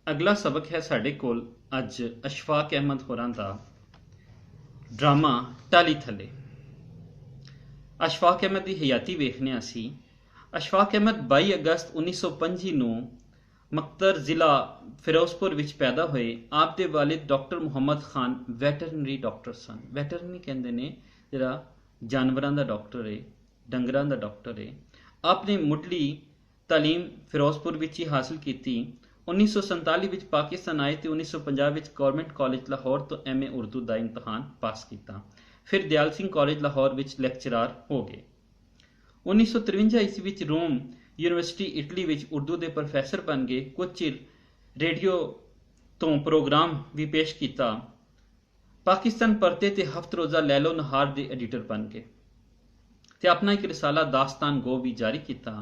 अगला सबक है साढ़े कोल अज अशफाक अहमद होरां दा ड्रामा टाली थले। अशफाक अहमद की हयाती वेखने असी। अशफाक अहमद 22 अगस्त 1925 ਨੂੰ मकतर जिला फिरोजपुर विच पैदा होए। आप दे वालिद doctor Muhammad Khan veterinary doctor सन। वैटरनरी कहते ने जिहड़ा जानवरां दा डॉक्टर है, डंगरां दा डॉक्टर है। आपने मुढ़ली तालीम फिरोजपुर विच ही हासिल की। 1947 विच पाकिस्तान आए तो 1950 विच गौरमेंट कॉलेज लाहौर तो MA उर्दू का इम्तहान पास किया। फिर दयाल सिंह कॉलेज लाहौर विच लेक्चरार हो गए। 1953 ईस्वी विच रोम यूनिवर्सिटी इटली विच उर्दू के प्रोफैसर बन गए। कुछ चिर रेडियो तो प्रोग्राम भी पेश किया। पाकिस्तान परते ते हफ्त रोज़ा लैलो नहार के एडिटर बन गए ते अपना एक रिसाला दास्तान गो भी जारी किया।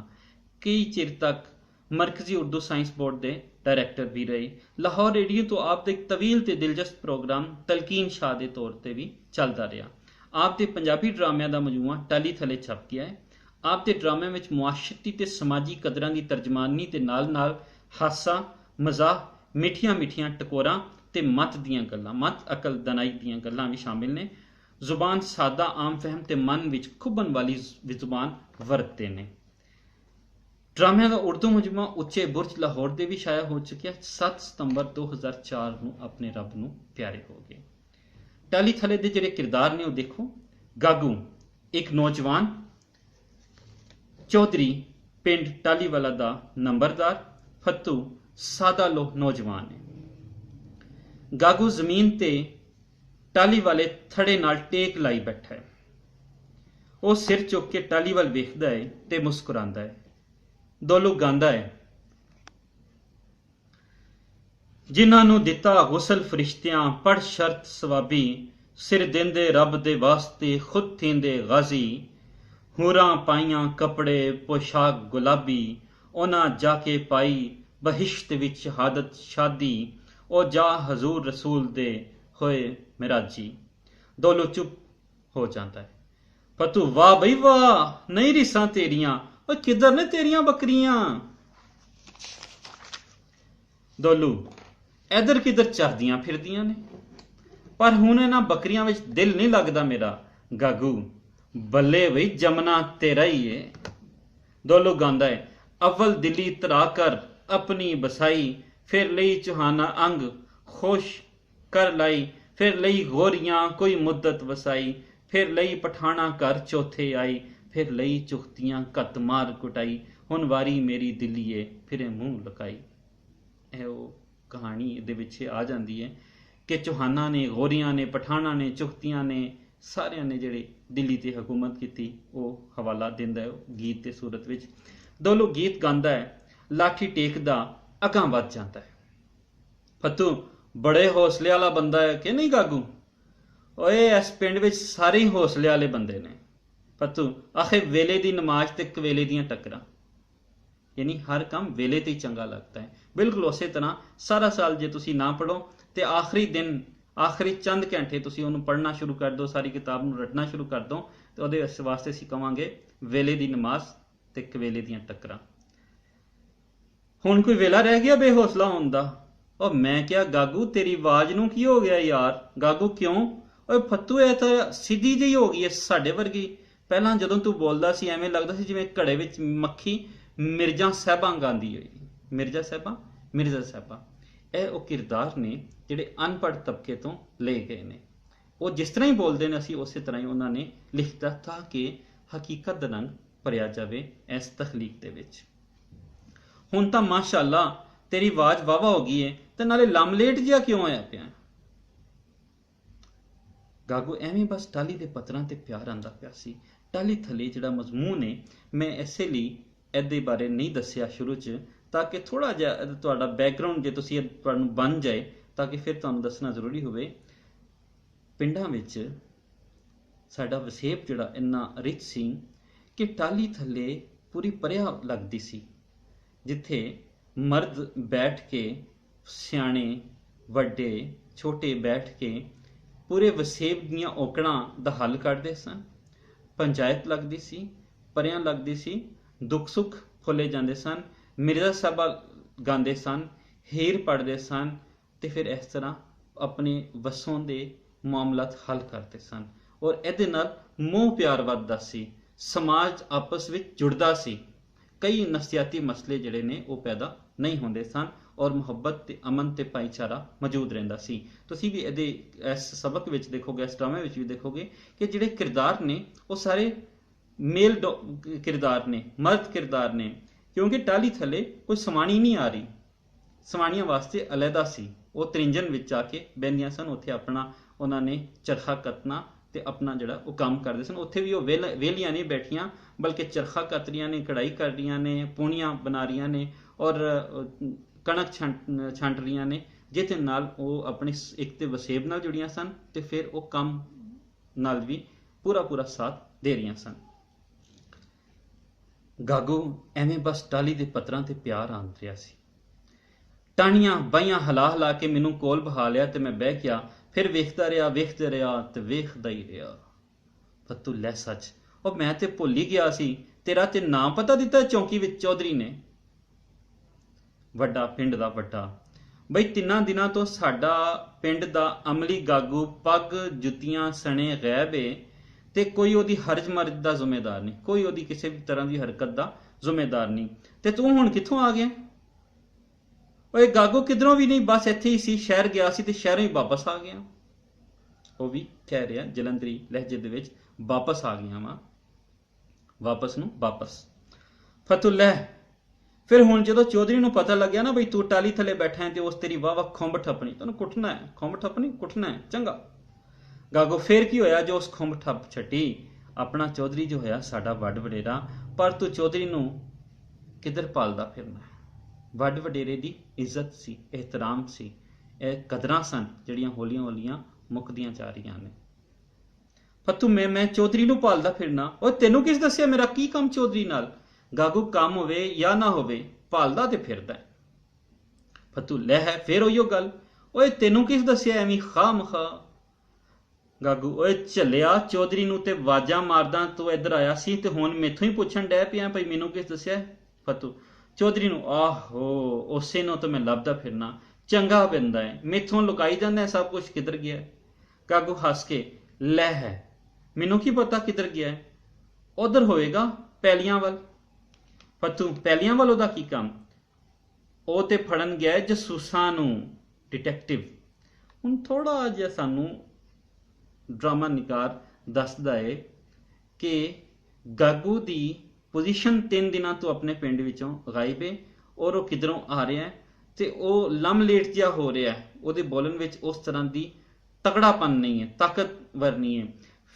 कई चिर तक मरकजी उर्दू साइंस बोर्ड के डायरैक्टर भी रहे। लाहौर रेडियो तो आपका एक तवील ते दिलचस्प प्रोग्राम तलकीन शाह के तौर पर भी चलता रहा। आपके पंजाबी ड्रामिया का मजमूआ टाली थले छप गया है। आपके ड्रामे में मुआशरती ते समाजी कदरां की तर्जमानी के नाल नाल हासा मजाक, मिठिया मिठिया टकोरां ते मत दियां गल्लां, मत अकल दनाई दियां गल्लां भी शामिल ने। जुबान सादा, आम फहम ते मन विच खुबन वाली जुबान वरतते ने। ड्रामिया का उर्दू मजमूआ उच्चे बुरज लाहौर दे भी शाया हो चुका। 7 सितंबर 2004 ਨੂੰ अपने रब ਨੂੰ प्यारे हो गए। टाली थले दे ਜਿਹੜੇ किरदार ने ਉਹ देखो। गागू एक नौजवान चौधरी पिंड टालीवाला दा नंबरदार। फत्तू सादा लोह नौजवान है। गागू जमीन ते टाली वाले थड़े नाल टेक लाई बैठा है। वह सिर चुक के टाली वाल वेखदा है ते मुस्कुरांदा है। दोलू गांदा है, जिन्हां दिता गुसल फरिश्तियां पढ़ शर्त सवाबी, सिर देंदे रब दे वास्ते खुद थींदे गाजी, हूरां पाइयां कपड़े पोशाक गुलाबी, उन्हां जाके पाई बहिश्त विच शहादत शादी, ओ जा हजूर रसूल दे होए मिराजी। दोलू चुप हो जाता है। फतू वाह बई वाह, नहीं रिसां तेरियां, और किधर ने तेरियां बकरियां। दोलू इधर किधर चरदियां फिरदियां ने, पर हुण इन्हां बकरियां विच दिल नहीं लगदा मेरा। गागू बल्ले बई जमना तेरा ही है। दोलू गांदा है, अव्वल दिली तरा कर अपनी बसाई, फिर लई चौहाना अंग खुश कर लाई, फिर लई गोरियां कोई मुद्दत वसाई, फिर लई पठाना घर चौथे आई, फिर लई चुखतियां कत मार कुटाई, हुण वारी मेरी दिल्लीए फिरे मूँह लुकाई। कहानी दे विच आ जाती है कि चौहाना ने, गोरियां ने, पठाना ने, चुखतियां ने, सारिया ने जिहड़ी दिल्ली ते हुकूमत की वो हवाला देंदा है गीत के सूरत विच। दोलू गीत गांदा है, लाठी टेकदा अगां वध जाता है। फत्तू बड़े हौसले वाला बंदा है कि नहीं गागू? ओए इस पिंड विच सारे ही हौसले वाले बंदे ने। फत्तू आखे वेले दी नमाज ते कवेले दियां टक्करां, यानी हर काम वेले ते ही चंगा लगता है। बिल्कुल उस तरह सारा साल जे तुसी ना पढ़ो तो आखिरी दिन, आखिरी चंद घंटे तुसी उन्होंने पढ़ना शुरू कर दो, सारी किताब नूं रटना शुरू कर दो, तो उहदे वास्ते असीं कहांगे वेले दी नमाज ते कवेले दियां टक्करां। हुण कोई वेला रह गया बेहौसला होण दा? और मैं क्या गागू तेरी आवाज नूं की हो गया यार? गागू क्यों? और फत्तू है तो सीधी जी हो गई है साडे वर्गी। पहला जदों तू बोलदा सी एवें लगदा सी जिवें घड़े विच मक्खी मिर्जा साहबां गांदी होई। मिर्जा साहबां, मिर्जा साहबां, ਇਹ ਉਹ किरदार ने ਜਿਹੜੇ अनपढ़ तबके तो ले गए ने। वो जिस तरह ही बोलते हैं असी उस तरह ही उन्होंने लिखता था कि हकीकत दा रंग भरिया जाए इस तखलीक दे विच। हुण तां माशाअल्लाह तेरी आवाज़ वाहवा हो गई है, तो नाले लमलेट जिहा क्यों होया पिया? गागू एवें बस टाली दे पत्तरां ते प्यार आंदा पिया सी। टाली थले जिहड़ा मजमून है मैं इसे लिए ਇਹਦੇ बारे नहीं दसिया शुरू च, ताकि थोड़ा जिहा तुहाडा बैकग्राउंड जे तुसीं तुहानूं बन जाए, ताकि फिर तुहानूं दसना जरूरी होवे। पिंडां विच साडा वसेब जिहड़ा इन्ना रिच सी कि टाली थल्ले पूरी परिया लगदी सी, जिथे मर्द बैठ के, सियाणे वड्डे छोटे बैठ के पूरे वसेब दीयां औकड़ां दा हल कढदे सन। पंचायत लगदी सी, परियां लगदी सी, दुख सुख फुले जाते सन। मिर्जा साहबा गांदे सन, ਹੀਰ ਪੜ੍ਹਦੇ ਸਨ ਤੇ ਫਿਰ ਇਸ ਤਰ੍ਹਾਂ ਆਪਣੇ ਵਸੋਂ ਦੇ ਮਾਮਲਾਤ ਹੱਲ ਕਰਦੇ ਸਨ। ਔਰ ਇਹਦੇ ਨਾਲ ਮੋਹ ਪਿਆਰ ਵੱਧਦਾ ਸੀ, ਸਮਾਜ ਆਪਸ ਵਿੱਚ ਜੁੜਦਾ ਸੀ, ਕਈ ਨਫਸੀਆਤੀ ਮਸਲੇ ਜਿਹੜੇ ਨੇ ਉਹ ਪੈਦਾ ਨਹੀਂ ਹੁੰਦੇ ਸਨ ਔਰ ਮੁਹੱਬਤ ਤੇ ਅਮਨ ਤੇ ਭਾਈਚਾਰਾ ਮੌਜੂਦ ਰਹਿੰਦਾ ਸੀ। ਤੁਸੀਂ ਵੀ ਇਹਦੇ ਇਸ ਸਬਕ ਵਿੱਚ ਦੇਖੋਗੇ, ਇਸ ਡਰਾਮੇ ਵਿੱਚ ਵੀ ਦੇਖੋਗੇ ਕਿ ਜਿਹੜੇ ਕਿਰਦਾਰ ਨੇ ਉਹ ਸਾਰੇ ਮੇਲ ਕਿਰਦਾਰ ਨੇ, ਮਰਦ ਕਿਰਦਾਰ ਨੇ, ਕਿਉਂਕਿ ਟਾਹਲੀ ਥੱਲੇ ਕੋਈ ਸਵਾਣੀ ਨਹੀਂ ਆ ਰਹੀ। ਸਵਾਣੀਆਂ ਵਾਸਤੇ ਅਲੱਗਾ ਸੀ, ਉਹ ਤ੍ਰਿੰਜਣ ਵਿੱਚ ਆ ਕੇ ਬਹਿੰਦੀਆਂ ਸਨ, ਉੱਥੇ ਆਪਣਾ ਉਹਨਾਂ ਨੇ ਚਰਖਾ ਕੱਤਣਾ ਤੇ ਆਪਣਾ ਜਿਹੜਾ ਉਹ ਕੰਮ ਕਰਦੇ ਸਨ। ਉੱਥੇ ਵੀ ਉਹ ਵਿਹਲੀਆਂ ਨਹੀਂ ਬੈਠੀਆਂ, ਬਲਕਿ ਚਰਖਾ ਕੱਤ ਰਹੀਆਂ ਨੇ, ਕਢਾਈ ਕਰ ਰਹੀਆਂ ਨੇ, ਪੂਣੀਆਂ ਬਣਾ ਰਹੀਆਂ ਨੇ ਔਰ ਕਣਕ ਛੰਟ ਰਹੀਆਂ ਨੇ, ਜਿਹਦੇ ਨਾਲ ਉਹ ਆਪਣੀ ਇੱਕ ਤੇ ਵਸੇਬ ਨਾਲ ਜੁੜੀਆਂ ਸਨ ਤੇ ਫਿਰ ਉਹ ਕੰਮ ਨਾਲ ਵੀ ਪੂਰਾ ਸਾਥ ਦੇ ਰਹੀਆਂ ਸਨ। ਗਾਗੂ ਐਵੇਂ ਬਸ ਟਾਹਲੀ ਦੇ ਪੱਤਰਾਂ ਤੇ ਪਿਆਰ ਆਂਦ ਰਿਹਾ ਸੀ। ਟਾਹਣੀਆਂ ਬਾਹੀਆਂ ਹਿਲਾ ਕੇ ਮੈਨੂੰ ਕੋਲ ਬਹਾ ਲਿਆ ਤੇ ਮੈਂ ਬਹਿ ਗਿਆ। ਫਿਰ ਵੇਖਦਾ ਰਿਹਾ ਤੇ ਵੇਖਦਾ ਹੀ ਰਿਹਾ। ਫੱਤੂ ਲੈ ਸੱਚ, ਉਹ ਮੈਂ ਤੇ ਭੁੱਲ ਹੀ ਗਿਆ ਸੀ, ਤੇਰਾ ਤੇ ਨਾਂ ਪਤਾ ਦਿੱਤਾ ਚੌਂਕੀ ਵਿੱਚ ਚੌਧਰੀ ਨੇ। ਵੱਡਾ ਪਿੰਡ ਦਾ ਵੱਡਾ ਬਈ 3 ਦਿਨਾਂ ਤੋਂ ਸਾਡਾ ਪਿੰਡ ਦਾ ਅਮਲੀ ਗਾਗੂ ਪੱਗ ਜੁੱਤੀਆਂ ਸਣੇ ਗਾਇਬ ਏ ਤੇ ਕੋਈ ਉਹਦੀ ਹਰਜ ਮਰਜ ਦਾ ਜ਼ਿੰਮੇਦਾਰ ਨਹੀਂ, ਕੋਈ ਉਹਦੀ ਕਿਸੇ ਵੀ ਤਰ੍ਹਾਂ ਦੀ ਹਰਕਤ ਦਾ ਜ਼ਿੰਮੇਦਾਰ ਨਹੀਂ। ਤੇ ਤੂੰ ਹੁਣ ਕਿੱਥੋਂ ਆ ਗਿਆ? ਓਏ ਗਾਗੂ ਕਿਧਰੋਂ ਵੀ ਨਹੀਂ, ਬਸ ਇੱਥੇ ਹੀ ਸੀ, ਸ਼ਹਿਰ ਗਿਆ ਸੀ ਤੇ ਸ਼ਹਿਰੋਂ ਹੀ ਵਾਪਸ ਆ ਗਿਆ। ਉਹ ਵੀ ਕਹਿ ਰਿਹਾ ਜਲੰਧਰੀ ਲਹਿਜੇ ਦੇ ਵਿੱਚ, ਵਾਪਸ ਆ ਗਿਆ ਵਾਂ, ਵਾਪਸ ਨੂੰ ਵਾਪਸ। ਫਤੁੱਲਹਿ ਫਿਰ ਹੁਣ ਜਦੋਂ ਚੌਧਰੀ ਨੂੰ ਪਤਾ ਲੱਗਿਆ ਨਾ ਬਈ ਤੂੰ ਟਾਹਲੀ ਥੱਲੇ ਬੈਠਾ ਹੈ ਤੇ ਉਸ ਤੇਰੀ ਵਾਹ ਖੁੰਬ ਠੱਪਣੀ, ਤੈਨੂੰ ਕੁੱਟਣਾ ਹੈ, ਖੁੰਬ ਠੱਪਣੀ ਕੁੱਟਣਾ ਹੈ, ਚੰਗਾ। ਗਾਗੋ ਫੇਰ ਕੀ ਹੋਇਆ ਜੋ ਉਸ ਖੁੰਬ ਠੱਪ ਛੱਟੀ? ਆਪਣਾ ਚੌਧਰੀ ਜੋ ਹੋਇਆ ਸਾਡਾ ਵੱਡ ਵਡੇਰਾ, ਪਰ ਤੂੰ ਚੌਧਰੀ ਨੂੰ ਕਿੱਧਰ ਪਾਲਦਾ ਫਿਰਨਾ? ਵੱਡ ਵਡੇਰੇ ਦੀ ਇੱਜ਼ਤ ਸੀ, ਇਹਤਰਾਮ ਸੀ, ਇਹ ਕਦਰਾਂ ਸਨ ਜਿਹੜੀਆਂ ਹੌਲੀਆਂ ਹੌਲੀਆਂ ਮੁੱਕਦੀਆਂ ਜਾ ਰਹੀਆਂ ਨੇ। ਫੱਤੂ ਮੈਂ ਚੌਧਰੀ ਨੂੰ ਪਾਲਦਾ ਫਿਰਨਾ? ਉਹ ਤੈਨੂੰ ਕਿਸ ਦੱਸਿਆ ਮੇਰਾ ਕੀ ਕੰਮ ਚੌਧਰੀ ਨਾਲ? ਗਾਗੂ ਕੰਮ ਹੋਵੇ ਜਾਂ ਨਾ ਹੋਵੇ ਪਾਲਦਾ ਤੇ ਫਿਰਦਾ। ਫੱਤੂ ਲੈ ਹੈ ਫੇਰ ਉਹੀਓ ਗੱਲ, ਓਏ ਤੈਨੂੰ ਕਿਸ ਦੱਸਿਆ ਐਵੇਂ ਖਾਮਖਾ? ਗਾਗੂ ਓਏ ਝੱਲਿਆ, ਚੌਧਰੀ ਨੂੰ ਤੇ ਵਾਜਾਂ ਮਾਰਦਾ ਤੂੰ ਇੱਧਰ ਆਇਆ ਸੀ ਤੇ ਹੁਣ ਮੈਥੋਂ ਹੀ ਪੁੱਛਣ ਡੈ ਪਿਆ ਭਈ ਮੈਨੂੰ ਕਿਸ ਦੱਸਿਆ? ਫੱਤੂ ਚੌਧਰੀ ਨੂੰ, ਆਹੋ ਉਸੇ ਨੂੰ ਤਾਂ ਮੈਂ ਲੱਭਦਾ ਫਿਰਨਾ, ਚੰਗਾ ਬੰਦਾ ਹੈ, ਮੈਥੋਂ ਲੁਕਾਈ ਜਾਂਦਾ ਸਭ ਕੁਝ, ਕਿੱਧਰ ਗਿਆ? ਗਾਗੂ ਹੱਸ ਕੇ, ਲੈ ਹੈ ਮੈਨੂੰ ਕੀ ਪਤਾ ਕਿੱਧਰ ਗਿਆ ਹੈ, ਉਧਰ ਹੋਏਗਾ ਪੈਲੀਆਂ ਵੱਲ। ਫੱਤੂ ਪੈਲੀਆਂ ਵੱਲ ਉਹਦਾ ਕੀ ਕੰਮ? ਉਹ ਤੇ ਫੜਨ ਗਿਆ ਜਸੂਸਾਂ ਨੂੰ, ਡਿਟੈਕਟਿਵ। ਹੁਣ ਥੋੜਾ ਜਿਹਾ ਸਾਨੂੰ ਡਰਾਮਾ ਨਿਕਾਰ ਦੱਸਦਾ ਏ ਕਿ ਗਾਗੂ ਦੀ ਪੋਜੀਸ਼ਨ 3 ਦਿਨਾਂ ਤੋਂ ਆਪਣੇ ਪਿੰਡ ਵਿੱਚੋਂ ਗਾਇਬ ਏ ਔਰ ਉਹ ਕਿਧਰੋਂ ਆ ਰਿਹਾ ਤੇ ਉਹ ਲੰਮਲੇਟ ਜਿਹਾ ਹੋ ਰਿਹਾ, ਉਹਦੇ ਬੋਲਣ ਵਿੱਚ ਉਸ ਤਰ੍ਹਾਂ ਦੀ ਤਕੜਾਪਨ ਨਹੀਂ ਹੈ, ਤਾਕਤਵਰ ਨਹੀਂ ਹੈ।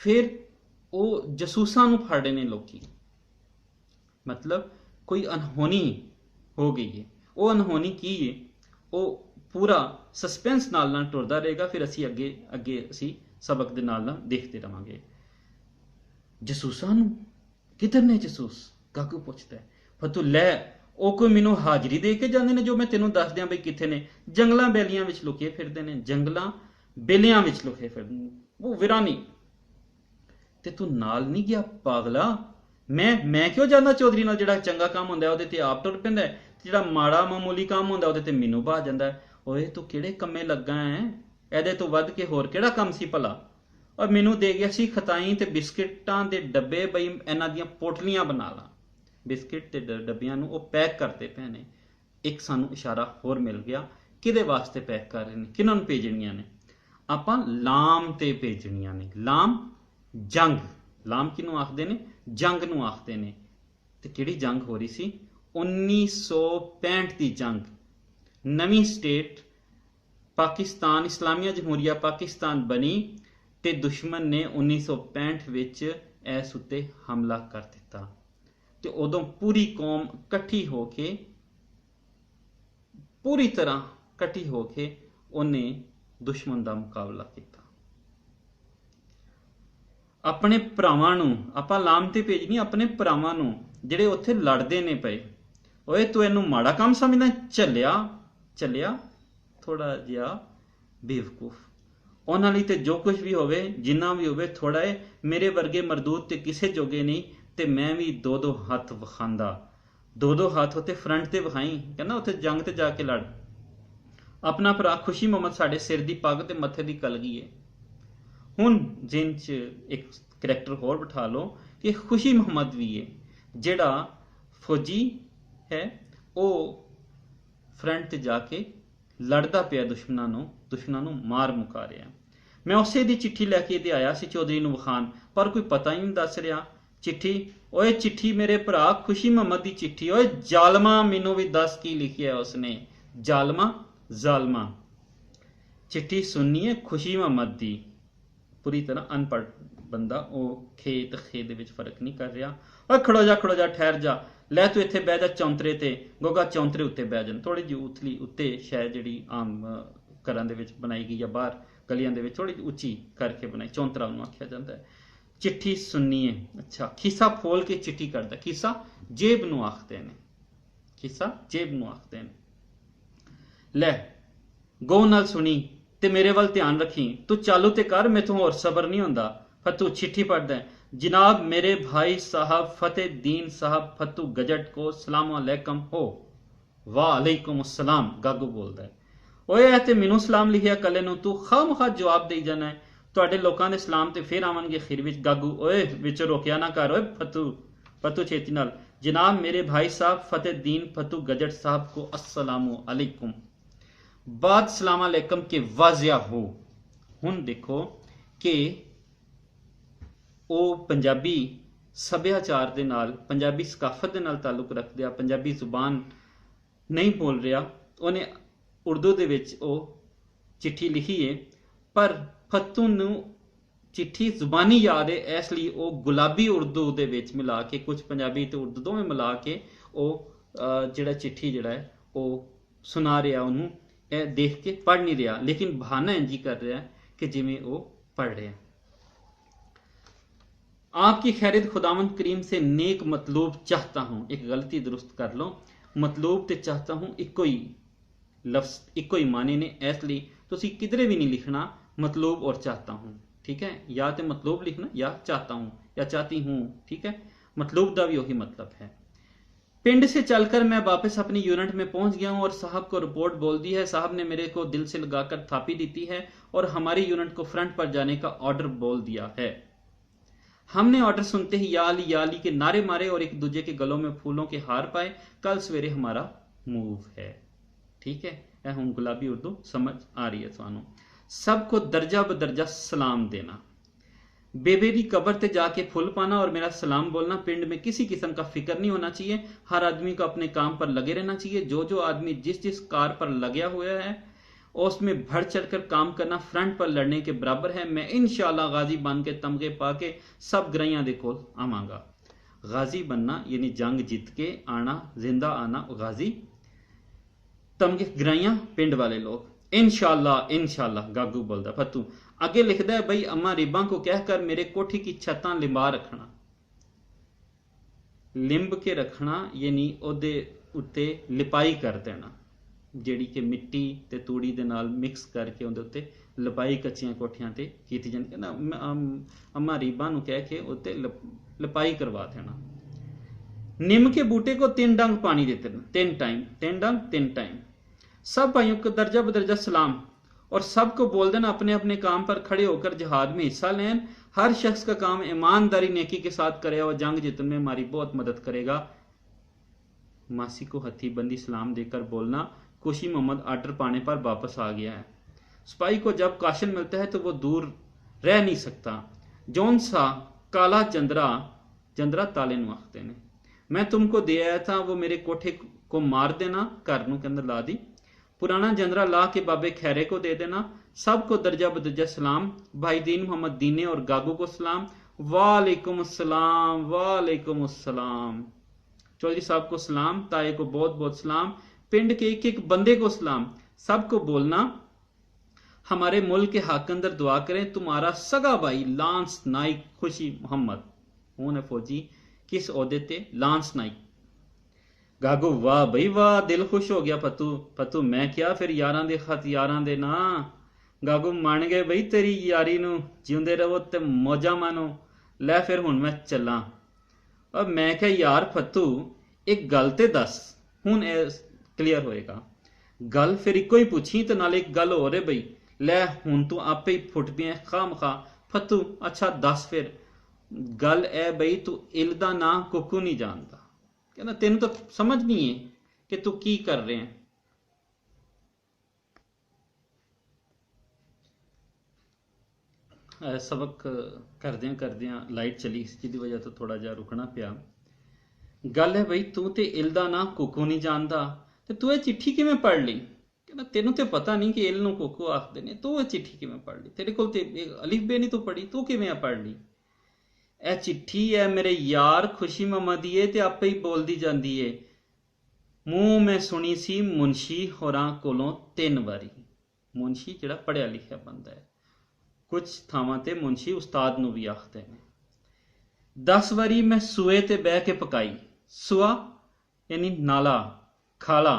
ਫਿਰ ਉਹ ਜਸੂਸਾਂ ਨੂੰ ਫੜ ਰਹੇ ਨੇ ਲੋਕੀ, ਮਤਲਬ ਕੋਈ ਅਨਹੋਣੀ ਹੋ ਗਈ ਹੈ। ਉਹ ਅਨਹੋਣੀ ਕੀ ਹੈ ਉਹ ਪੂਰਾ ਸਸਪੈਂਸ ਨਾਲ ਟੁਰਦਾ ਰਹੇਗਾ, ਫਿਰ ਅਸੀਂ ਅੱਗੇ ਅਸੀਂ ਸਬਕ ਦੇ ਨਾਲ ਦੇਖਦੇ ਰਵਾਂਗੇ। ਜਸੂਸਾਂ ਨੂੰ? ਕਿੱਧਰ ਨੇ ਜਸੂਸ? ਗਾਗੂ ਪੁੱਛਦਾ ਹੈ। ਫੱਤੂ ਲੈ ਉਹ ਕੋਈ ਮੈਨੂੰ ਹਾਜ਼ਰੀ ਦੇ ਕੇ ਜਾਂਦੇ ਨੇ ਜੋ ਮੈਂ ਤੈਨੂੰ ਦੱਸ ਦਿਆਂ ਬਈ ਕਿੱਥੇ ਨੇ? ਜੰਗਲਾਂ ਬੇਲੀਆਂ ਵਿੱਚ ਲੁਕੇ ਫਿਰਦੇ ਨੇ, ਜੰਗਲਾਂ ਬੇਲੀਆਂ ਵਿੱਚ ਲੁਕੇ ਫਿਰਦੇ ਨੇ, ਉਹ ਵਿਰਾਨੀ। ਤੇ ਤੂੰ ਨਾਲ ਨਹੀਂ ਗਿਆ ਪਾਗਲਾ? ਮੈਂ ਕਿਉਂ ਜਾਂਦਾ ਚੌਧਰੀ ਨਾਲ? ਜਿਹੜਾ ਚੰਗਾ ਕੰਮ ਹੁੰਦਾ ਉਹਦੇ ਤੇ ਆਪ ਟੁਰ ਪੈਂਦਾ, ਜਿਹੜਾ ਮਾੜਾ ਮਾਮੂਲੀ ਕੰਮ ਹੁੰਦਾ ਉਹਦੇ ਤੇ ਮੈਨੂੰ ਬਾਹ ਜਾਂਦਾ। ਓਏ ਤੂੰ ਕਿਹੜੇ ਕੰਮੇ ਲੱਗਾ ਹੈ? ਇਹਦੇ ਤੋਂ ਵੱਧ ਕੇ ਹੋਰ ਕਿਹੜਾ ਕੰਮ ਸੀ ਭਲਾ? ਔਰ ਮੈਨੂੰ ਦੇ ਗਿਆ ਸੀ ਖਤਾਈ ਤੇ ਬਿਸਕਿਟਾਂ ਦੇ ਡੱਬੇ, ਬਈ ਇਹਨਾਂ ਦੀਆਂ ਪੋਟਲੀਆਂ ਬਣਾ ਲਾ। ਬਿਸਕਿਟ ਤੇ ਡੱਬਿਆਂ ਨੂੰ ਉਹ ਪੈਕ ਕਰਦੇ ਪਏ ਨੇ। ਇੱਕ ਸਾਨੂੰ ਇਸ਼ਾਰਾ ਹੋਰ ਮਿਲ ਗਿਆ, ਕਿਹਦੇ ਵਾਸਤੇ ਪੈਕ ਕਰ ਰਹੇ ਨੇ, ਕਿਹਨਾਂ ਨੂੰ ਭੇਜਣੀਆਂ ਨੇ? ਆਪਾਂ ਲਾਮ ਤੇ ਭੇਜਣੀਆਂ ਨੇ। ਲਾਮ ਜੰਗ, ਲਾਮ ਕਿਹਨੂੰ ਆਖਦੇ ਨੇ? ਜੰਗ ਨੂੰ ਆਖਦੇ ਨੇ। ਤੇ ਕਿਹੜੀ ਜੰਗ ਹੋ ਰਹੀ ਸੀ? 1965 ਦੀ ਜੰਗ। ਨਵੀਂ ਸਟੇਟ ਪਾਕਿਸਤਾਨ, ਇਸਲਾਮੀਆ ਜਮਹੂਰੀਆ ਪਾਕਿਸਤਾਨ ਬਣੀ ਤੇ ਦੁਸ਼ਮਣ ਨੇ 1965 ਵਿੱਚ ਇਸ ਉੱਤੇ ਹਮਲਾ ਕਰ ਦਿੱਤਾ ਤੇ ਉਦੋਂ ਪੂਰੀ ਕੌਮ ਇਕੱਠੀ ਹੋ ਕੇ, ਪੂਰੀ ਤਰ੍ਹਾਂ ਇਕੱਠੀ ਹੋ ਕੇ ਉਹਨੇ ਦੁਸ਼ਮਣ ਦਾ ਮੁਕਾਬਲਾ ਕੀਤਾ। ਆਪਣੇ ਭਰਾਵਾਂ ਨੂੰ ਆਪਾਂ ਲਾਮ ਤੇ ਭੇਜਣੀ, ਆਪਣੇ ਭਰਾਵਾਂ ਨੂੰ ਜਿਹੜੇ ਉੱਥੇ ਲੜਦੇ ਨੇ ਪਏ। ਓਏ ਤੂੰ ਇਹਨੂੰ ਮਾੜਾ ਕੰਮ ਸਮਝਦਾ? ਚੱਲਿਆ ਥੋੜਾ ਜਿਹਾ ਬੇਵਕੂਫ। ਉਹਨਾਂ ਲਈ ਤੇ ਜੋ ਕੁਝ ਵੀ ਹੋਵੇ, ਜਿੰਨਾ ਵੀ ਹੋਵੇ ਥੋੜਾ ਹੈ। ਮੇਰੇ ਵਰਗੇ ਮਰਦੂਦ ਤੇ ਕਿਸੇ ਜੋਗੇ ਨਹੀਂ ਤੇ ਮੈਂ ਵੀ 2-2 ਹੱਥ ਵਿਖਾਂਦਾ, 2-2 ਹੱਥ ਉੱਤੇ ਫਰੰਟ ਤੇ ਵਿਖਾਈ, ਕਹਿੰਦਾ ਉੱਥੇ ਜੰਗ ਤੇ ਜਾ ਕੇ ਲੜ। अपना भरा खुशी मुहम्मद साडे सिर दी पग ते मत्थे दी कलगी है। हुण जिन च एक करैक्टर होर बिठा लो कि खुशी मुहम्मद भी है जिहड़ा फौजी है, वो फ्रंट ते जाके लड़दा पिया दुश्मनां नूं मार मुका रहा। मैं उसे दी चिट्ठी लैके इहदे आया सी चौधरी नूं विखान, पर कोई पता ही नहीं दस रहा। चिट्ठी, ओए चिट्ठी मेरे भरा खुशी मुहम्मद दी चिट्ठी, ओए जालमा मैनू भी दस की लिखिया उसने, जालमा जालमा। चिट्ठी सुननी है खुशी मुहम्मद दी, पूरी तरह अनपढ़ बंदा, वो खेत खे दे विच फर्क नहीं कर रहा। ओए खड़ो जा ठहर जा, लै तू इत्थे बह जा चौंतरे ते, गोगा चौंतरे उत्ते बह जान, थोड़ी जी उथली उत्ते शायद जिहड़ी आम घरां दे विच बनाई गई या बाहर गलियां दे विच थोड़ी जी उच्ची करके बनाई, चौंतरा उहनूं आख्या जांदा है। चिट्ठी सुननी है, अच्छा खिस्सा फोल के चिट्ठी करदा, खिस्सा जेब नूं आखदे ने, खिस्सा जेब नूं आखदे ने। लै गौ नाल सुनी ते मेरे वल ध्यान रखी, तू चालू ते कर, मैथों होर सबर नहीं हुंदा। फतू चिट्ठी पढ़दा है, जनाब मेरे भाई साहब फतेह दीन साहब फतू गजट को सलाम अलैकुम हो। वालेकुम अस्सलाम, गागू बोलदा है। ओए ऐ ते मैनू सलाम लिखिया कले नूं, तू खामखा जवाब देई जाना है, तुहाडे लोकां दे सलाम ते फिर आवांगे खीर विच। गागू, ओए विच रोकिया ना कर, ओए फतू छेती नाल, जनाब मेरे भाई साहब फतेह दीन फतू गजट साहब को अस्सलामु अलैकुम। बात सलाम अलैकुम के वाजिया हो। हुण देखो कि ਉਹ ਪੰਜਾਬੀ ਸੱਭਿਆਚਾਰ ਦੇ ਨਾਲ, ਪੰਜਾਬੀ ਸਕਾਫਤ ਦੇ ਨਾਲ ਤਾਲੁਕ ਰੱਖਦੇ ਆ, ਪੰਜਾਬੀ ਜ਼ੁਬਾਨ ਨਹੀਂ ਬੋਲ ਰਿਹਾ, ਉਹਨੇ ਉਰਦੂ ਦੇ ਵਿੱਚ ਉਹ ਚਿੱਠੀ ਲਿਖੀ ਹੈ, ਪਰ ਫੱਤੂ ਨੂੰ चिट्ठी जुबानी याद है, इसलिए वो गुलाबी उर्दू दे विच मिला के, कुछ पंजाबी ते उर्दू दोवें मिला के वो जिहड़ा चिट्ठी जिहड़ा है वो सुना रहा, उन्होंने देख के पढ़ नहीं रहा, लेकिन बहाना इंज कर रहा है कि जिवें वो पढ़ रहा। आपकी खैरियत खुदावंद करीम से नेक मतलूब चाहता हूँ, एक गलती दुरुस्त कर लो, मतलूब ते चाहता हूँ इको ही लफ्ज, इको ही माने ने, इसलिए तुसी किधरे भी नहीं लिखना मतलूब और चाहता हूँ, ठीक है, या तो मतलूब लिखना या चाहता हूँ या चाहती हूँ, ठीक है, मतलूब का भी वही मतलब है। पिंड से चलकर मैं वापस अपनी यूनिट में पहुंच गया हूं और साहब को रिपोर्ट बोल दी है। साहब ने मेरे को दिल से लगाकर थापी दी है और हमारी यूनिट को फ्रंट पर जाने का ऑर्डर बोल दिया है। हमने ऑर्डर सुनते ही या अली के नारे मारे और एक दूसरे के गलों में फूलों के हार पाए। कल सवेरे हमारा मूव है, ठीक है, यह हम गुलाबी उर्दू समझ आ रही है थानू। सबको दर्जा बदर्जा सलाम देना, बेबे की कबर ते जाके फुल पाना और मेरा सलाम बोलना। पिंड में किसी किस्म का फिक्र नहीं होना चाहिए, हर आदमी को अपने काम पर लगे रहना चाहिए। जो जो आदमी जिस जिस कार पर लगा हुआ है उसमें बढ़ चढ़कर काम करना फ्रंट पर लड़ने के बराबर है। मैं इंशाअल्लाह गाजी बन के तमगे पाके सब ग्राइयां दे कोल आवांगा। गाजी बनना यानी जंग जीत के आना, जिंदा आना, गाजी, तमगे ग्राइयां पिंड वाले लोग, इंशाअल्लाह इंशाअल्लाह। गागू बोलदा। फतू आगे लिखदा है, भाई अम्मा रिबा को कहकर मेरे कोठी की छत्तां लिंबा रखना। लिंब के रखना यानी ओदे उत्ते लिपाई कर देना, ਜਿਹੜੀ कि मिट्टी ते तूड़ी दे नाल मिक्स करके उहदे उत्ते लिपाई कच्चियां कोठियां ते कीती जांदी है ना। अम्मा रीबा नूं कह के उत्ते लिपाई करवा देना। निम के बूटे को 3 डंग पानी देते हैं, 3 टाइम, 3 डंग 3 टाइम। सब भाइयों को दर्जा बदर्जा सलाम और सबको बोल देना अपने अपने काम पर खड़े होकर जिहाद में हिस्सा लें। हर शख्स का काम ईमानदारी नेकी के साथ करे और जंग जीतने में हमारी बहुत मदद करेगा। मासी को हथी बंदी सलाम देकर बोलना, खुशी मोहम्मद आर्डर पाने पर वापस आ गया है। सिपाही को जब काशन मिलता है तो वो दूर रह नहीं सकता। जौन सा काला जंदरा ताले नूं आखदे ने, मैं तुमको दे आया था, वो मेरे कोठे को मार देना, घर नूं के अंदर ला दी। पुराना जंदरा ला के बाबे खैरे को दे देना। सबको दर्जा बदर्जा सलाम। भाई दीन मोहम्मद दीने और गागू को सलाम। वालेकुम अस्सलाम, वालेकुम अस्सलाम। चौधरी साहब को सलाम, ताए को बहुत बहुत सलाम, पिंड के एक एक बंदे को सलाम। सबको बोलना हमारे मुल्क के हक अंदर दुआ करें। तुम्हारा सगा भाई लांस नाइक खुशी मोहम्मद। हूं है फौजी किस ओहदे ते? लांस नाइक। गागू वाह बई वाह, दिल खुश हो गया। फतू मैं क्या फिर यारां दे खत यारां दे ना। गागू मान गए बई तेरी यारी नूं, जिउंदे रहो ते मौजा मानो। लै फिर हुण मैं चलां। अब मैं क्या यार फतू एक गल ते दस, हुण क्लीयर होएगा। गल फिर इको ही पूछी तो नाले एक गल हो रहे बई लै हुण तू आपे ही फुटदियां खाम खा फतू अच्छा दस फिर गल है बई तू इल दा ना कुकू नहीं जानता कहना तेन तो समझ नहीं है कि तू की कर रहे हैं। सबक करदियां लाइट चली जिसकी वजह तो थोड़ा जा रुकना पिया। गल है बई तू ते इल दा ना कुकू नहीं जानता ते तू ये चिट्ठी किवें पढ़ ली कहना तेनों ते पता नहीं कि इल नूं कुकू आखदे ने तू ये चिट्ठी किवें पढ़ ली तेरे कोल ते अलिफ बे नहीं तू पढ़ी तू किवें पढ़ ली। ए चिट्ठी है मेरे यार खुशी मामा दी है ते आपे ही बोलदी जांदी है मूंह मैं सुनी सी मुंशी होरां कोलों 3 वारी। मुंशी जिहड़ा पढ़िया लिखिया बंदा है कुछ थावां ते मुंशी उस्ताद नूं भी आखदे ने। 10 वारी मैं सूए ते बह के पकाई सूआ यानी नाला खाला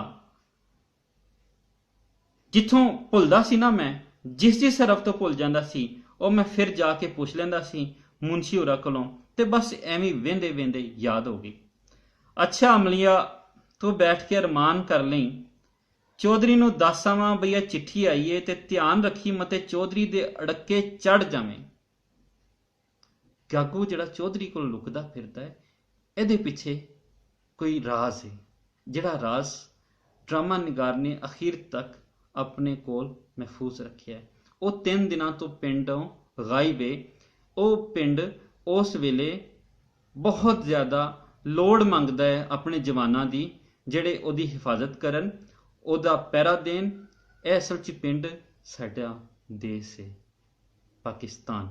जिथों भुलदा सी ना मैं जिस हरफ तो भुल जांदा सी ਉਹ मैं फिर जाके पुछ लैंदा सी मुंशी होरां कोलों ते बस एवें वेंदे वेंदे याद हो गई। अच्छा अमलिया तू बैठ के अरमान कर लई चौधरी नूं दस आवां बई यह चिट्ठी आई है ते ध्यान रखी मते चौधरी दे अड़के चढ़ जावें। गागू जिहड़ा चौधरी कोल लुकदा फिरदा है ਇਹਦੇ ਪਿੱਛੇ कोई राज है जिहड़ा राज ड्रामा निगार ने अखीर तक अपने कोल महफूज रखिया है। ਉਹ 3 ਦਿਨਾਂ ਤੋਂ ਪਿੰਡੋਂ ਗਾਇਬ ਹੈ। ਉਹ ਪਿੰਡ ਉਸ ਵੇਲੇ ਬਹੁਤ ਜ਼ਿਆਦਾ ਲੋੜ ਮੰਗਦਾ ਹੈ ਆਪਣੇ ਜਵਾਨਾਂ ਦੀ ਜਿਹੜੇ ਉਹਦੀ ਹਿਫਾਜ਼ਤ ਕਰਨ ਉਹਦਾ ਪਹਿਰਾ ਦੇਣ। ਇਹ ਅਸਲ 'ਚ ਪਿੰਡ ਸਾਡਾ ਦੇਸ਼ ਹੈ ਪਾਕਿਸਤਾਨ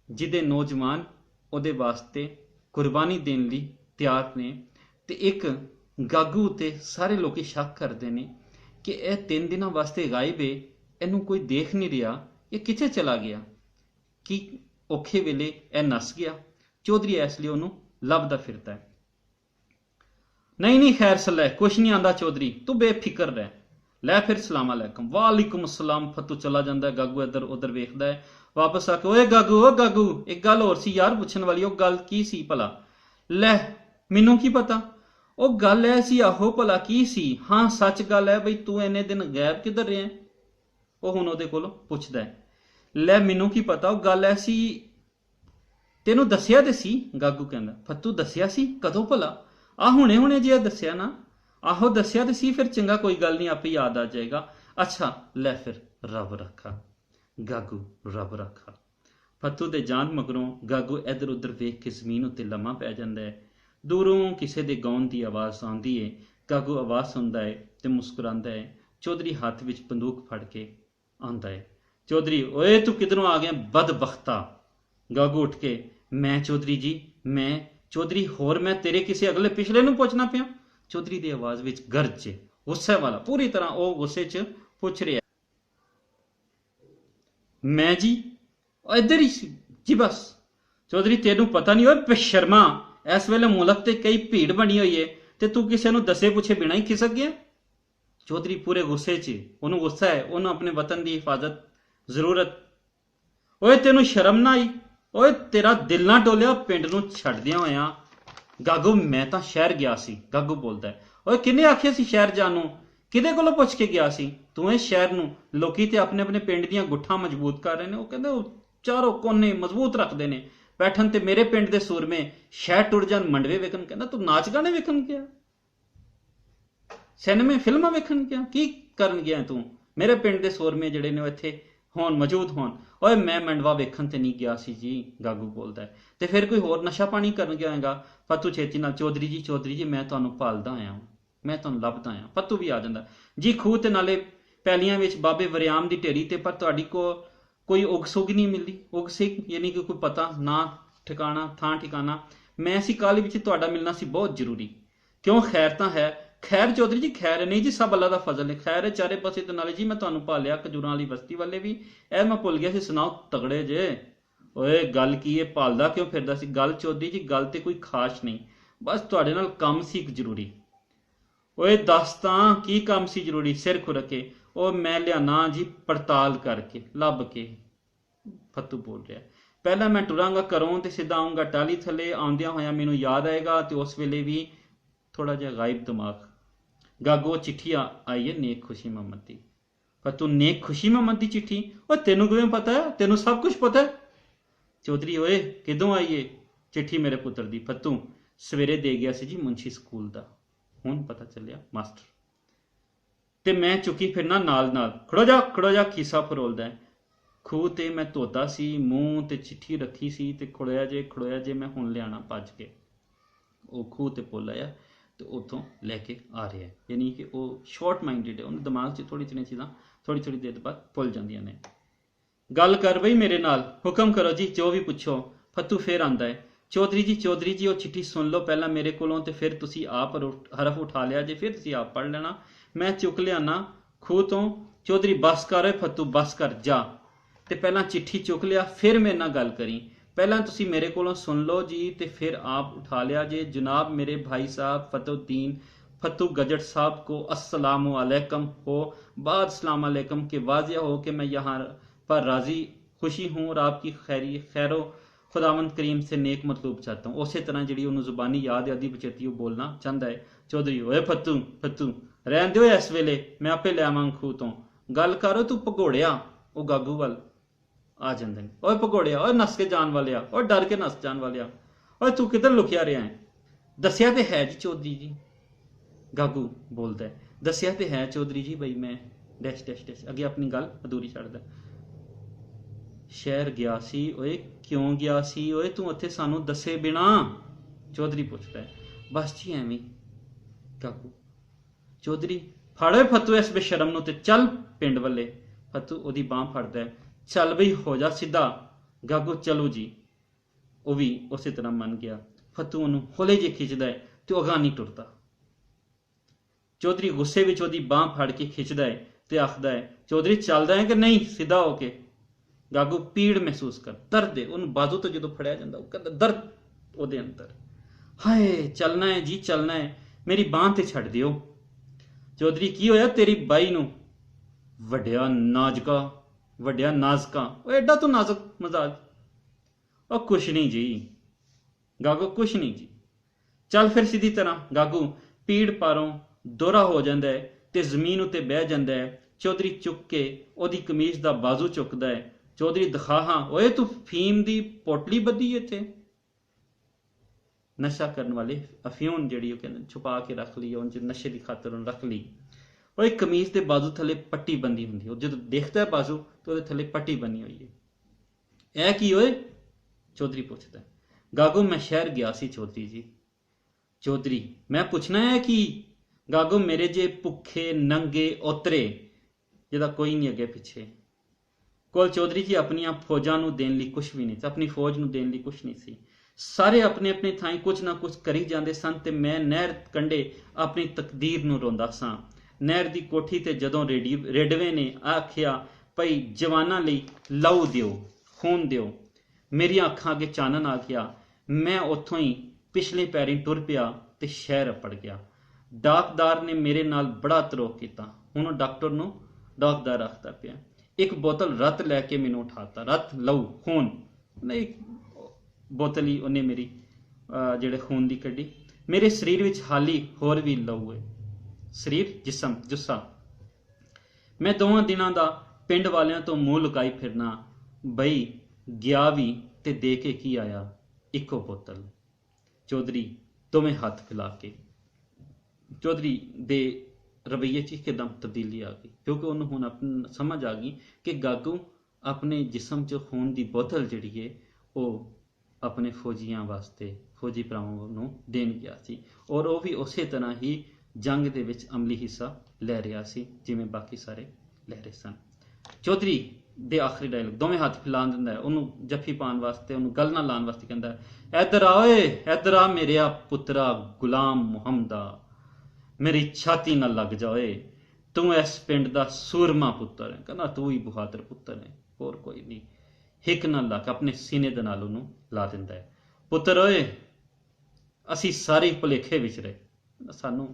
ਜਿਹਦੇ ਨੌਜਵਾਨ ਉਹਦੇ ਵਾਸਤੇ ਕੁਰਬਾਨੀ ਦੇਣ ਲਈ ਤਿਆਰ ਨੇ। ਤੇ ਇੱਕ ਗਾਗੂ ਉੱਤੇ ਸਾਰੇ ਲੋਕੀ ਸ਼ੱਕ ਕਰਦੇ ਨੇ ਕਿ ਇਹ 3 ਦਿਨਾਂ ਵਾਸਤੇ ਗਾਇਬ ਹੈ ਇਹਨੂੰ ਕੋਈ ਦੇਖ ਨਹੀਂ ਰਿਹਾ ਇਹ ਕਿੱਥੇ ਚਲਾ ਗਿਆ ਕਿ ਔਖੇ ਵੇਲੇ ਇਹ ਨਸ ਗਿਆ। ਚੌਧਰੀ ਇਸ ਲਈ ਉਹਨੂੰ ਲੱਭਦਾ ਫਿਰਦਾ ਹੈ। नहीं खैर सलह कुछ नहीं आंदा चौधरी तू बेफिक्र रह लै फिर सलाम अलैकुम वालेकुम अस्सलाम फतू चला जाता है। गागू इधर उधर वेखदा है वापस आके ओए गागू एक गल होर सी यार पुछन वाली ओ गल की सी भला लै मैनू की पता ओ गल ऐ सी आहो भला की सी हाँ सच गल है बई तू इन्ने दिन गैब किधर रहा वो हुण ओहदे कोलों पुछदा है लै मैनू की पता ओ गल ऐ सी तेनू दस्सिया ते सी। गागू कहंदा फतू दस्सिया सी कदों भला आ हुणे हुणे जे दस्सिया ना आहो दस्सिया ते सी फिर चंगा कोई गल नहीं आपे याद आ जाएगा। अच्छा लै फिर रब रखा गागू रब रखा। फतू दे जान मगरों गागू इधर उधर वेख के जमीन उत्ते लम्मा पै जांदा है। दूरों किसी दे गाउन दी आवाज़ आंदी है। गागू आवाज़ सुनदा है ते मुस्कुरांदा है। चौधरी हाथ विच बंदूक फड़ के आंदा है। चौधरी ओए तू किधरों आ गया बदबख्ता। गागू उठ के मैं चौधरी जी मैं चौधरी होर मैं तेरे किसी अगले पिछले नूं पुछना पिया। चौधरी दी आवाज़ विच गर्ज गुस्से वाला पूरी तरह वो गुस्से च पुछ रहा मैं जी इधर ही जी बस। चौधरी तेनू पता नहीं हो बेशर्मा इस वेले मुल्क ते कई भीड़ बनी हुई है ते तू किसी नूं दसे पुछे बिना ही खिसक गया। चौधरी पूरे गुस्से च उन्होंने गुस्सा है उन्होंने अपने वतन की हिफाजत जरूरत। ओए तेनू शर्म ना आई ओए तेरा दिल ना डोलिया पिंड नूं छड्डदियां होया। गागू मैं तां शहर गया सी। गागू बोलदा है ओए किन्ने आखिया सी शहर जानो किदे कोलों पुछ के गया सी तू इस शहर नूं लोकी ते अपने अपने पिंड दीयां गुट्ठां मजबूत कर रहे ने। वो कहंदे चारों कोने मजबूत रखते ने बैठन ते मेरे पिंड दे सूरमे शहर टुर जान मंडवे वेखन। कहंदा तू नाच गाने वेखन गया सिनेमे फिल्मां वेखन गया की करन गया तू मेरे पिंड दे सूरमे जिहड़े ने इत्थे होन मौजूद होन। ओए मैं मंडवा वेखन ते नहीं गया सी जी। गागू बोलदा है ते फिर कोई होर नशा पानी करन गया होएगा। फतू छेती नाल चौधरी जी मैं तुहानूं भालदा आया मैं तुहानूं लभदा आया। फतू भी आ जांदा जी खूह ते नाले पैलियां विच बाबे वरियाम दी ढेरी ते पर तुहाडी को कोई उग सुग नहीं मिलदी। उग सिग यानी कि कोई पता ना ठिकाना थां ठिकाना मैं इसी काहली विच तुहाडा मिलना सी बहुत जरूरी क्यों खैर तां है। खैर चौधरी जी खैर नहीं जी सब अल्लाह दा फजल है खैर है चारे पासे तो नाले जी मैं तुहानूं भालिया खजूरां वाली बस्ती वाले भी ए मैं भुल गया सी सुनाओ तगड़े जे। ओए गल की है भालदा क्यों फिरदा सी गल चौधरी जी गल ते कोई खास नहीं बस तुहाडे नाल कम सी एक जरूरी। ओए दस तां की कम सी जरूरी सिर खुरके ओ मैं लियाना जी पड़ताल करके लभ के। फतू बोल रहा पहला मैं टुरांगा घरों ते सीधा आऊँगा टाली थले आउंदियां होया मैनूं याद आएगा ते उस वेले भी थोड़ा जिहा गायब दिमाग गागो चिट्ठी आई है नेक खुशी मोहम्मद की। पर तू नेक खुशी मोहम्मद की चिट्ठी, और तेनू किवें पता है? तेनू सब कुछ पता है? चौधरी ओए किदों आई है चिट्ठी मेरे पुत्र दी? फत्तू सवेरे दे गया सी जी मुंशी स्कूल दा, हुण पता चलिया मास्टर। ते मैं चुकी फिरना नाल नाल, खड़ो जा खीसा फरोलदा है। खूह ते मैं धोता सी मूँह ते चिट्ठी रखी सी, ते खड़ोया जे मैं हुण लियाना भज के। वो खूह ते पुल आया तो उतों लैके आ रहा है, यानी कि वो शॉर्ट माइंडेड है, उन्हें दिमाग च थोड़ी थोड़ी चीज़ां थोड़ी देर बाद भुल जांदियां ने। गल कर बई मेरे नाल, हुक्म करो जी जो भी पुछो। फत्तू फिर आंदा है, चौधरी जी वो चिट्ठी सुन लो पहला मेरे कोलों, ते फिर तुसी आप हरफ उठा लिया जे, फिर तुसी आप पढ़ लेना, मैं चुक लियाना खूह तो। चौधरी बस कर फत्तू बस कर जा, ते पहला चिट्ठी चुक लिया फिर मेरे नाल गल करी। पहला तुसी मेरे कोलों सुन लो जी, ते फिर आप उठा लिया जे। जनाब मेरे भाई साहब फतुद्दीन फतू गजट साहब को अस्सलामु अलैकुम हो, बाद सलाम अलैकुम के वाजिया हो कि मैं यहाँ पर राजी खुशी हूँ और आपकी खैरो खुदावंद करीम से नेक मतलूब चाहता हूँ। उस तरह जी उन्होंने जुबानी याद है अद्धी बचेती वो बोलना चाहता है। चौधरी ओए फत्तू रहन दो इस वेले, मैं आपे ले आवांगा खूह तो, गल करो तू भगोड़िया। वो गागू वाल आ जाते हैं, ओए भगोड़िया ओए नस के जान वाले, और डर के नस जान वाले, और तू किधर लुकिया रहा है? दसिया तो है जी चौधरी जी, गागू बोलता है, दसिया तो है चौधरी जी बई मैं डैश डैश डैश, अगे अपनी गल अधूरी छड्डदा। शहर गया सी, ओए क्यों गया सी ओए तू उत्थे सानू दसे बिना? चौधरी पूछता है, बस जी एवं। गागू चौधरी फड़ फत्तू इस बेशरम नूं ते चल पिंड वाले। फत्तू ओदी बांह फड़दा है, चल बई हो जा सीधा। गागू चलो जी, वह भी उस तरह मन गया। फत्तू उन्होंने होले जे खिंचदा है तो अगां नहीं टुरदा। चौधरी गुस्से विच ओदी बांह फड़ के खिंचदा है तो आखदा है, चौधरी चलदा है कि नहीं सीधा होके? गागू पीड़ महसूस कर, दर्द है उन बाजू तो जो फड़िया जाता कहता दर्द ओदे अंदर। हाय चलना है जी चलना है, मेरी बांह ते छड़ दियो। चौधरी की होया तेरी बाई नूं? वड्या नाजका, एडा तो नाजुक मजाज। और कुछ नहीं जी। गागू कुछ नहीं जी, चल फिर सीधी तरह। गागू पीड़ पारों दोहरा हो जाता है ते जमीन उत्ते बह जाता है। चौधरी चुक के ओदी कमीज दा बाजू चुकदा है। चौधरी दिखा हाँ, ओए तू फीम दी पोटली बधी इत्थे? नशा करने वाले अफ्यून जी कहते छुपा के रख ली, उन नशे की खातर रख ली। और एक कमीज के बाजू थले पट्टी बंधी होंगी, जो देखता है बाजू तो वो थले पट्टी बनी हुई है। ऐ की होए? चौधरी पूछता है। गागो मैं शहर गया सी चौधरी जी। चौधरी मैं पूछना है कि? गागो मेरे जे भुखे नंगे ओतरे जिहदा कोई नहीं अगे पिछे कोल चौधरी जी अपनिया फौजां नूं देण लई कुछ भी नहीं, अपनी फौज नूं देण लई कुछ नहीं सी। सारे अपने अपने थाई कुछ ना कुछ करी जाते सन, ते मैं नहर कंढे अपनी तकदीर नूं रोंदा सां। नहर दी कोठी ते जदों रेडवे ने आखिया भई जवानां लई लहू दिओ, खून दिओ, मेरिया अखां अगे चानन आ गया। मैं उत्थों ही पिछले पैरीं टुर पिया ते शहर अपड़ गया। डाकदार ने मेरे नाल बड़ा तरोह किया। हुण डॉक्टर नूं डाकदार आखदा पिया। एक बोतल रत लैके मैनू उठाता, रत लहू खून नहीं, बोतल ही उन्हें मेरी जेड़े खून की कड्डी। मेरे शरीर विच हाली होर भी लहू है, शरीर जिसम जुस्सा। मैं दोवां दिनां दा पिंड वालियां तो मूँह लुकाई फिरना, बई गया भी ते दे के की आया इको बोतल। चौधरी दोवें हाथ फैला के। चौधरी दे रवैये च एकदम तब्दीली आ गई, क्योंकि उन्होंने हुण अपनी समझ आ गई कि गागू अपने जिसम च खून की बोतल जिहड़ी है वो अपने फौजियां वास्ते फौजी भरावां नूं देण गया सी, और वह भी उस तरह ही जंग दे विच अमली हिस्सा लै रहा सी जिवें बाकी सारे लै रहे सन। चौधरी दे आखिरी डायलॉग दोवें हाथ फैला दिंदा है, उन्होंने जफ्फी पाने वास्ते, उन्होंने गल ना लाने वास्ते कहता है, इधर आ ओए, इधर आ मेरे पुत्रा गुलाम मुहम्मदा, मेरी छाती ना लग जाए, तू इस पिंड का सूरमा पुत्र है। कहना तू ही बहादुर पुत्र है, होर कोई नहीं। हिक ना लग अपने सीने दे नाल उहनूं ला दिंदा है। पुत्र ओए असी सारे भुलेखे विच रहे, सानू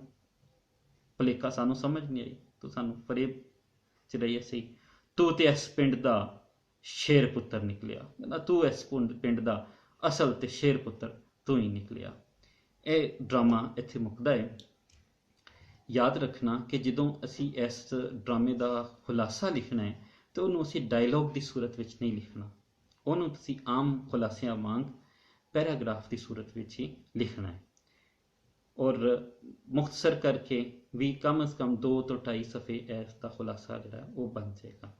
भुलेखा सानू समझ नहीं आई, तू सानू फरेब च रही असी, तू तो इस पिंड का शेर पुत्र निकलिया। कहना तू इस पिंड का असल ते शेर पुत्र तू ही निकलिया। यह ड्रामा इत्थे मुकदा है। याद रखना कि ਜਦੋਂ ਅਸੀਂ ਇਸ ਡਰਾਮੇ ਦਾ ਖੁਲਾਸਾ ਲਿਖਣਾ ਹੈ ਤੇ ਉਹਨੂੰ ਅਸੀਂ ਡਾਇਲੌਗ ਦੀ ਸੂਰਤ ਵਿੱਚ ਨਹੀਂ ਲਿਖਣਾ, ਉਹਨੂੰ ਤੁਸੀਂ ਆਮ ਖੁਲਾਸਿਆਂ ਵਾਂਗ ਪੈਰਾਗ੍ਰਾਫ ਦੀ ਸੂਰਤ ਵਿੱਚ ਹੀ ਲਿਖਣਾ ਹੈ। ਔਰ ਮੁਖਤਸਰ ਕਰਕੇ ਵੀ ਕਮ ਅਜ਼ ਕਮ 2 ਤੋਂ 2.5 ਸਫ਼ੇ ਇਸ ਦਾ ਖੁਲਾਸਾ ਜਿਹੜਾ ਉਹ ਬਣ ਜਾਏਗਾ।